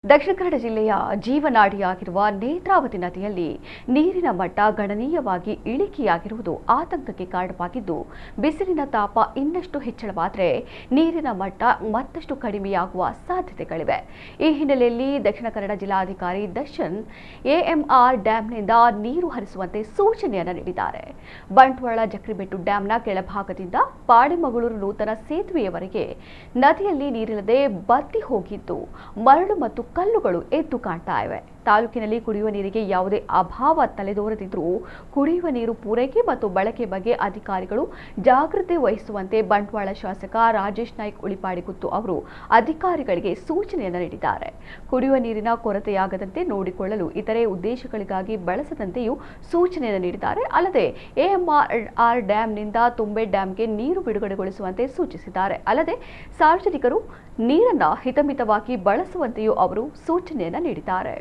ದಕ್ಷಿಣ ಕನ್ನಡ ಜಿಲ್ಲೆಯ ಜೀವನಾಡಿಯಾಗಿರುವ ನೇತ್ರಾವತಿ ನದಿಯಲ್ಲಿ ನೀರಿನ ಮಟ್ಟ ಗಣನೀಯವಾಗಿ ಇಳಿಕೆಯಾಗಿರುವುದು ಆತಂಕಕ್ಕೆ ಕಾರಣವಾಗಿದ್ದು, ಬಿಸಿಲಿನ ತಾಪ ಇನ್ನಷ್ಟು ಹೆಚ್ಚಳವಾದರೆ ನೀರಿನ ಮಟ್ಟ ಮತ್ತಷ್ಟು ಕಡಿಮೆಯಾಗುವ ಸಾಧ್ಯತೆಗಳಿವೆ. ಈ ಹಿನ್ನೆಲೆಯಲ್ಲಿ ದಕ್ಷಿಣ ಕನ್ನಡ ಜಿಲ್ಲಾಧಿಕಾರಿ ದರ್ಶನ್ ಎಎಂಆರ್ ಡ್ಯಾಂನಿಂದ ನೀರು ಹರಿಸುವಂತೆ ಸೂಚನೆಯನ್ನು ನೀಡಿದ್ದಾರೆ. ಬಂಟ್ವಾಳ ಜಕ್ರಿಬೆಟ್ಟು ಡ್ಯಾಂನ ಕೆಳಭಾಗದಿಂದ ಮಂಗಳೂರು ನೂತನ ಸೇತುವೆಯವರೆಗೆ ನದಿಯಲ್ಲಿ ನೀರಿಲ್ಲದೆ ಬತ್ತಿ ಹೋಗಿದ್ದು, ಮರಳು ಮತ್ತು ಕಲ್ಲುಗಳು ಎದ್ದು ಕಾಣ್ತಾ ಇವೆ. ತಾಲೂಕಿನಲ್ಲಿ ಕುಡಿಯುವ ನೀರಿಗೆ ಯಾವುದೇ ಅಭಾವ ತಲೆದೋರದಿದ್ದರೂ ಕುಡಿಯುವ ನೀರು ಪೂರೈಕೆ ಮತ್ತು ಬಳಕೆ ಬಗ್ಗೆ ಅಧಿಕಾರಿಗಳು ಜಾಗೃತಿ ವಹಿಸುವಂತೆ ಬಂಟ್ವಾಳ ಶಾಸಕ ರಾಜೇಶ್ ನಾಯ್ಕ್ ಉಳಿಪಾಡಿಗುತ್ತು ಅವರು ಅಧಿಕಾರಿಗಳಿಗೆ ಸೂಚನೆಯನ್ನು ನೀಡಿದ್ದಾರೆ. ಕುಡಿಯುವ ನೀರಿನ ಕೊರತೆಯಾಗದಂತೆ ನೋಡಿಕೊಳ್ಳಲು ಇತರೆ ಉದ್ದೇಶಗಳಿಗಾಗಿ ಬಳಸದಂತೆಯೂ ಸೂಚನೆಯನ್ನು ನೀಡಿದ್ದಾರೆ. ಅಲ್ಲದೆ ಎಎಂಆರ್ ಡ್ಯಾಂನಿಂದ ತುಂಬೆ ಡ್ಯಾಂಗೆ ನೀರು ಬಿಡುಗಡೆಗೊಳಿಸುವಂತೆ ಸೂಚಿಸಿದ್ದಾರೆ. ಅಲ್ಲದೆ ಸಾರ್ವಜನಿಕರು ನೀರನ್ನು ಹಿತಮಿತವಾಗಿ ಬಳಸುವಂತೆಯೂ ಅವರು ಸೂಚನೆಯನ್ನು ನೀಡಿದ್ದಾರೆ.